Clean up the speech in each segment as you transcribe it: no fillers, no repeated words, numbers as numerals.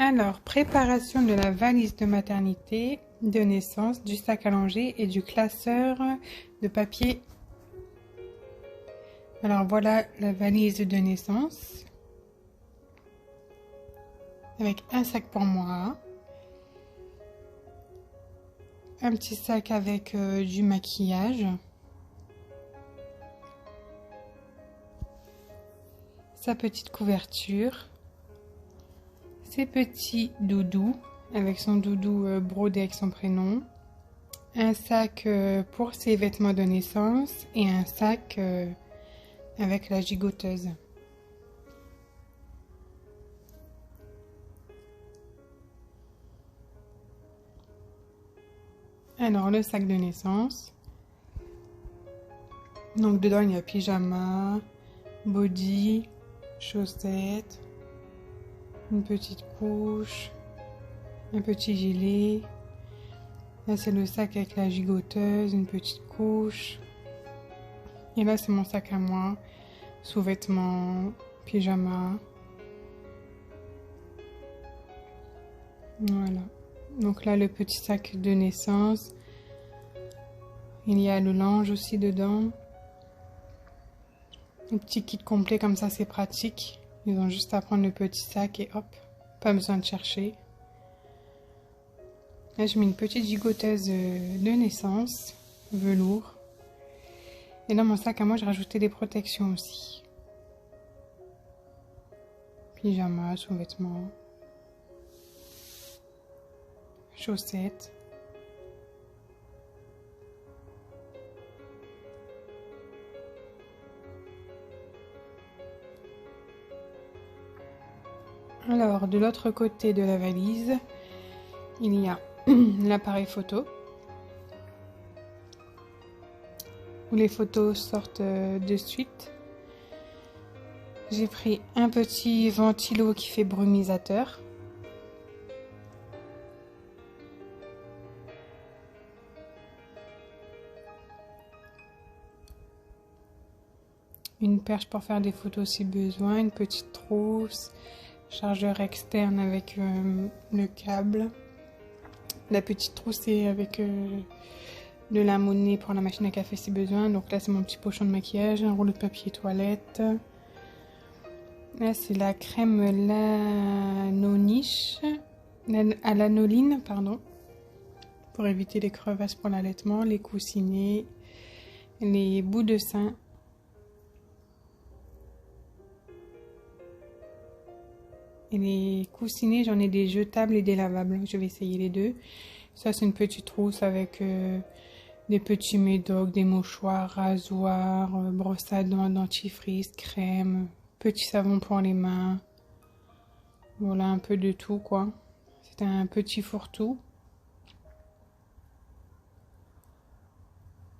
Alors, préparation de la valise de maternité, de naissance, du sac à langer et du classeur de papier. Alors voilà la valise de naissance. Avec un sac pour moi. Un petit sac avec du maquillage. Sa petite couverture. Ses petits doudous avec son doudou brodé avec son prénom. Un sac pour ses vêtements de naissance et un sac avec la gigoteuse. Alors le sac de naissance. Donc dedans il y a pyjama, body, chaussettes, une petite couche, un petit gilet. Là c'est le sac avec la gigoteuse, une petite couche. Et là c'est mon sac à moi, sous-vêtements, pyjama. Voilà. Donc là le petit sac de naissance. Il y a le linge aussi dedans. Un petit kit complet comme ça c'est pratique. Ils ont juste à prendre le petit sac et hop, pas besoin de chercher. Là j'ai mis une petite gigoteuse de naissance, velours. Et dans mon sac à moi j'ai rajouté des protections aussi. Pyjama, sous-vêtements, chaussettes. Alors, de l'autre côté de la valise, il y a l'appareil photo, où les photos sortent de suite. J'ai pris un petit ventilo qui fait brumisateur. Une perche pour faire des photos si besoin, une petite trousse. Chargeur externe avec le câble. La petite trousse est avec de la monnaie pour la machine à café si besoin. Donc là c'est mon petit pochon de maquillage, un rouleau de papier toilette. Là c'est la crème lanoline, pardon, pour éviter les crevasses pour l'allaitement, les coussinets, les bouts de sein. Et les coussinets, j'en ai des jetables et des lavables. Je vais essayer les deux. Ça, c'est une petite trousse avec des petits médocs, des mouchoirs, rasoirs, brosse à dents, dentifrice, crème, petit savon pour les mains. Voilà, un peu de tout, quoi. C'est un petit fourre-tout.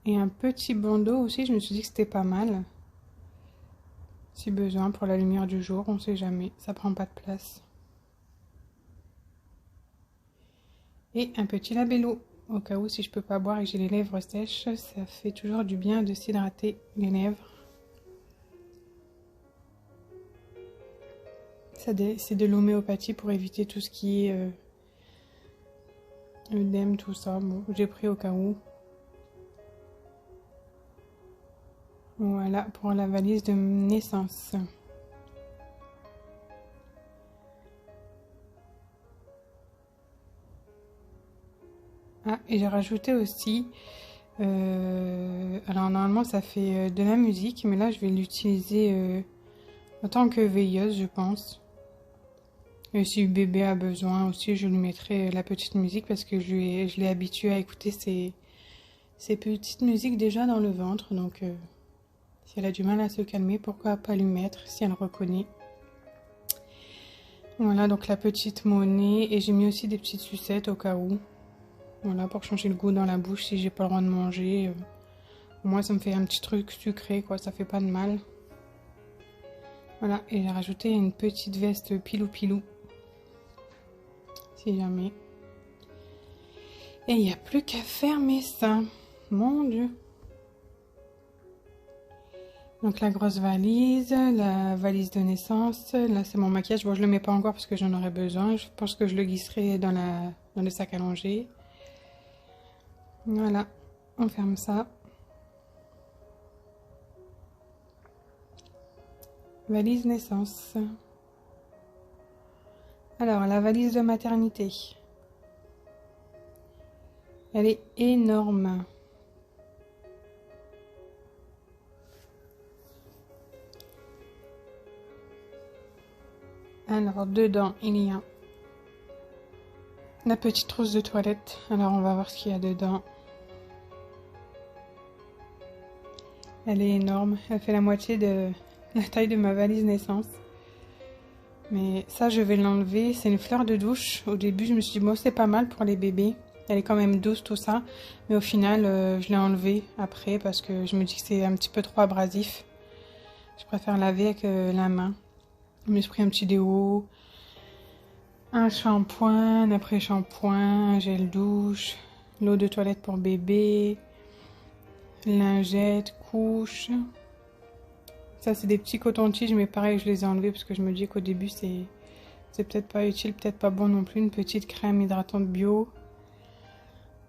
Et un petit bandeau aussi, je me suis dit que c'était pas mal. Si besoin, pour la lumière du jour, on sait jamais, ça prend pas de place. Et un petit labello, au cas où si je peux pas boire et que j'ai les lèvres sèches, ça fait toujours du bien de s'hydrater les lèvres. C'est de l'homéopathie pour éviter tout ce qui est œdème, tout ça. Bon, j'ai pris au cas où. Voilà pour la valise de naissance. Ah, et j'ai rajouté aussi, alors normalement ça fait de la musique, mais là je vais l'utiliser en tant que veilleuse, je pense. Et si le bébé a besoin aussi, je lui mettrai la petite musique parce que je l'ai habitué à écouter ces petites musiques déjà dans le ventre, donc si elle a du mal à se calmer, pourquoi pas lui mettre si elle reconnaît. Voilà, donc la petite monnaie, et j'ai mis aussi des petites sucettes au cas où. Voilà, pour changer le goût dans la bouche si j'ai pas le droit de manger. Au moins ça me fait un petit truc sucré, quoi, ça fait pas de mal. Voilà, et j'ai rajouté une petite veste pilou-pilou. Si jamais. Et il n'y a plus qu'à fermer ça. Mon Dieu. Donc la grosse valise, la valise de naissance. Là c'est mon maquillage. Bon, je le mets pas encore parce que j'en aurai besoin. Je pense que je le glisserai dans le sac à langer. Voilà, on ferme ça. Valise naissance. Alors la valise de maternité. Elle est énorme. Alors, dedans, il y a la petite trousse de toilette. Alors, on va voir ce qu'il y a dedans. Elle est énorme. Elle fait la moitié de la taille de ma valise naissance. Mais ça, je vais l'enlever. C'est une fleur de douche. Au début, je me suis dit, bon, c'est pas mal pour les bébés. Elle est quand même douce, tout ça. Mais au final, je l'ai enlevée après parce que je me dis que c'est un petit peu trop abrasif. Je préfère laver avec la main. Je me suis pris un petit déo, un shampoing, un après-shampoing, un gel douche, l'eau de toilette pour bébé, lingette, couche. Ça, c'est des petits cotons-tiges, mais pareil, je les ai enlevés parce que je me dis qu'au début, c'est peut-être pas utile, peut-être pas bon non plus. Une petite crème hydratante bio.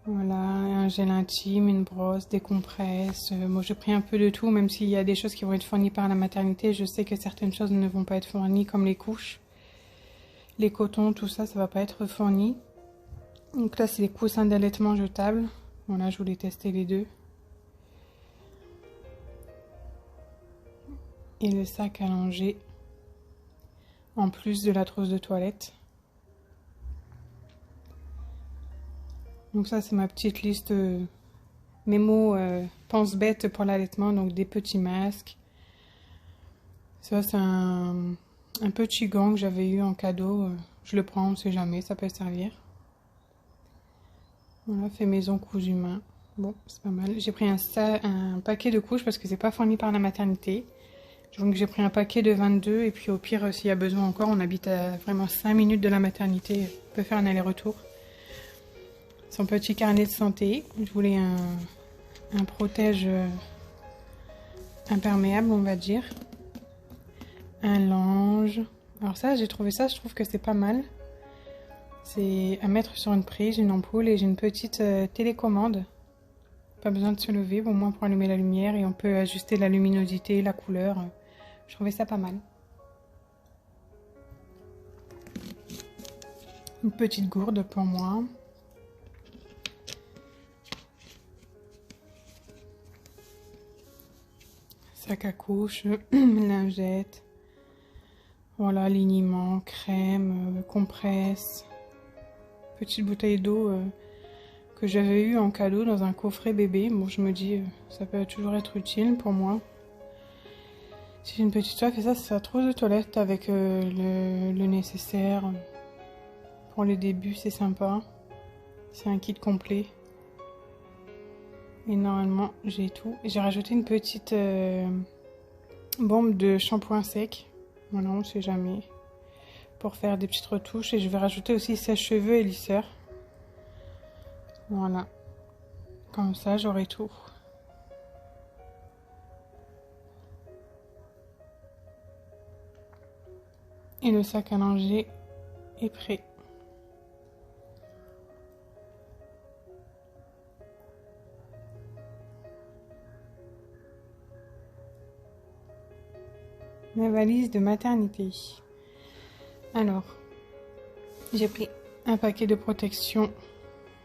Voilà, un gel intime, une brosse, des compresses. Moi, j'ai pris un peu de tout, même s'il y a des choses qui vont être fournies par la maternité. Je sais que certaines choses ne vont pas être fournies, comme les couches. Les cotons, tout ça, ça va pas être fourni. Donc là, c'est les coussins d'allaitement jetables. Voilà, je voulais tester les deux. Et le sac à langer, en plus de la trousse de toilette. Donc ça, c'est ma petite liste mémo pense-bête pour l'allaitement. Donc des petits masques. Ça, c'est un petit gant que j'avais eu en cadeau. Je le prends, on sait jamais, ça peut servir. Voilà, fait maison cousu main. Bon, c'est pas mal. J'ai pris un paquet de couches parce que c'est pas fourni par la maternité. Donc j'ai pris un paquet de 22 et puis au pire, s'il y a besoin encore, on habite à vraiment 5 minutes de la maternité. On peut faire un aller-retour. Son petit carnet de santé. Je voulais un protège imperméable, on va dire. Un linge. Alors ça, j'ai trouvé ça, je trouve que c'est pas mal. C'est à mettre sur une prise, une ampoule, et j'ai une petite télécommande. Pas besoin de se lever, au moins pour allumer la lumière, et on peut ajuster la luminosité, la couleur. Je trouvais ça pas mal. Une petite gourde pour moi. Sac à couche, lingette. Voilà, liniment, crème, compresse. Petite bouteille d'eau que j'avais eu en cadeau dans un coffret bébé. Bon, je me dis, ça peut toujours être utile pour moi. Si j'ai une petite soif, et ça, c'est la trousse de toilette avec le nécessaire. Pour les débuts, c'est sympa. C'est un kit complet. Et normalement, j'ai tout. J'ai rajouté une petite bombe de shampoing sec. Voilà, on ne sait jamais. Pour faire des petites retouches. Et je vais rajouter aussi sèche-cheveux et lisseur. Voilà. Comme ça, j'aurai tout. Et le sac à langer est prêt. Ma valise de maternité. Alors, j'ai pris un paquet de protection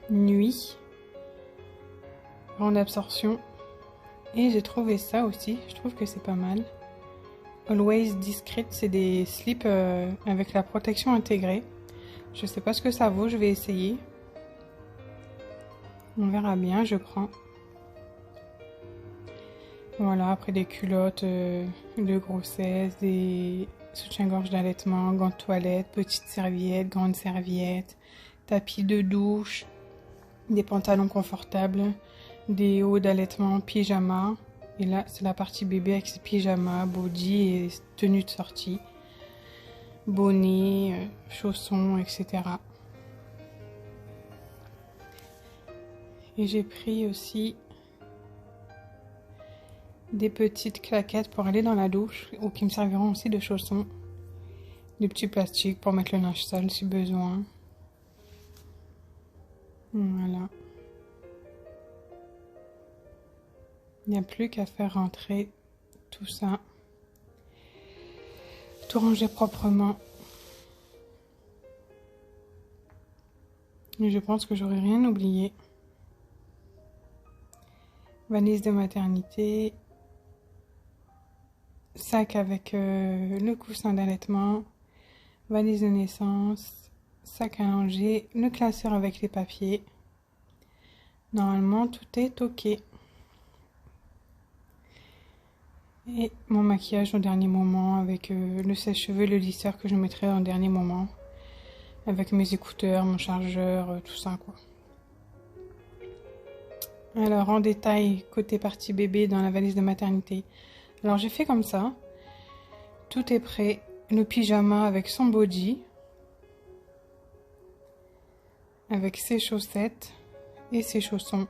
nuit, grande absorption, et j'ai trouvé ça aussi, je trouve que c'est pas mal. Always Discreet, c'est des slips avec la protection intégrée. Je sais pas ce que ça vaut, je vais essayer. On verra bien, je prends. Voilà, après des culottes de grossesse, des soutiens-gorge d'allaitement, gants de toilette, petites serviettes, grandes serviettes, tapis de douche, des pantalons confortables, des hauts d'allaitement, pyjama. Et là, c'est la partie bébé avec ses pyjamas, body et tenue de sortie. Bonnet, chaussons, etc. Et j'ai pris aussi des petites claquettes pour aller dans la douche ou qui me serviront aussi de chaussons. Des petits plastiques pour mettre le linge sale si besoin. Voilà. Il n'y a plus qu'à faire rentrer tout ça. Tout ranger proprement. Et je pense que j'aurais rien oublié. Valise de maternité. Sac avec le coussin d'allaitement. Valise de naissance. Sac à langer. Le classeur avec les papiers. Normalement, tout est ok. Et mon maquillage au dernier moment avec le sèche-cheveux, le lisseur que je mettrai en dernier moment. Avec mes écouteurs, mon chargeur, tout ça quoi. Alors en détail, côté partie bébé dans la valise de maternité. Alors j'ai fait comme ça. Tout est prêt. Le pyjama avec son body. Avec ses chaussettes et ses chaussons.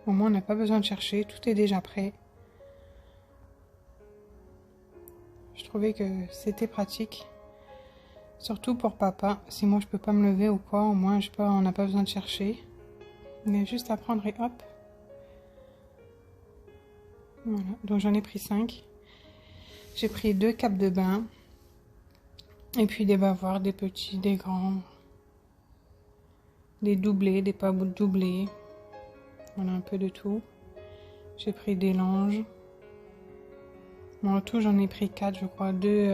Au moins on n'a pas besoin de chercher, tout est déjà prêt. Je trouvais que c'était pratique. Surtout pour papa. Si moi je peux pas me lever ou quoi, au moins on n'a pas besoin de chercher. On a juste à prendre et hop. Voilà, donc j'en ai pris 5. J'ai pris 2 capes de bain. Et puis des bavoirs, des petits, des grands. Des doublés, des pas doublés. Voilà, un peu de tout. J'ai pris des langes. Bon, en tout, j'en ai pris 4, je crois. 2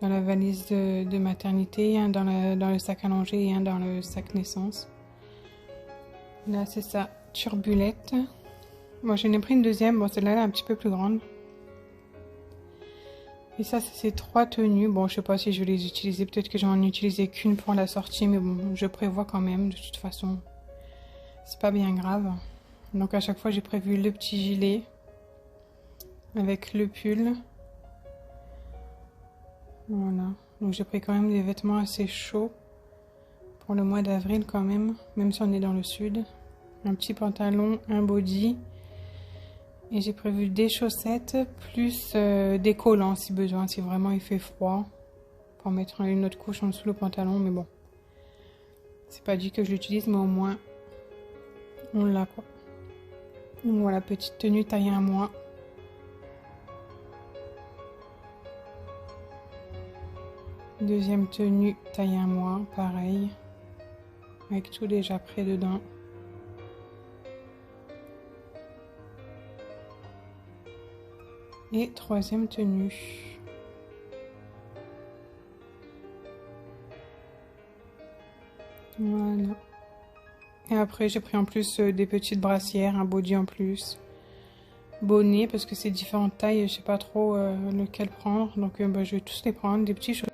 dans la valise de maternité, un dans le sac à langer et un dans le sac naissance. Là, c'est ça, turbulette. Moi, j'en ai pris une deuxième. Bon, celle-là, elle est un petit peu plus grande. Et ça, c'est ces 3 tenues. Bon, je sais pas si je vais les utiliser. Peut-être que j'en ai utilisé qu'une pour la sortie. Mais bon, je prévois quand même, de toute façon. C'est pas bien grave. Donc, à chaque fois, j'ai prévu le petit gilet. Avec le pull. Voilà. Donc j'ai pris quand même des vêtements assez chauds. Pour le mois d'avril quand même. Même si on est dans le sud. Un petit pantalon, un body. Et j'ai prévu des chaussettes. Plus des collants si besoin. Si vraiment il fait froid. Pour mettre une autre couche en dessous le pantalon. Mais bon. C'est pas dit que je l'utilise. Mais au moins. On l'a quoi. Donc voilà. Petite tenue taille à moi. Deuxième tenue, taille 1 mois, pareil. Avec tout déjà prêt dedans. Et troisième tenue. Voilà. Et après, j'ai pris en plus des petites brassières, un body en plus. Bonnet, parce que c'est différentes tailles, je sais pas trop lequel prendre. Donc je vais tous les prendre, des petits chaussons.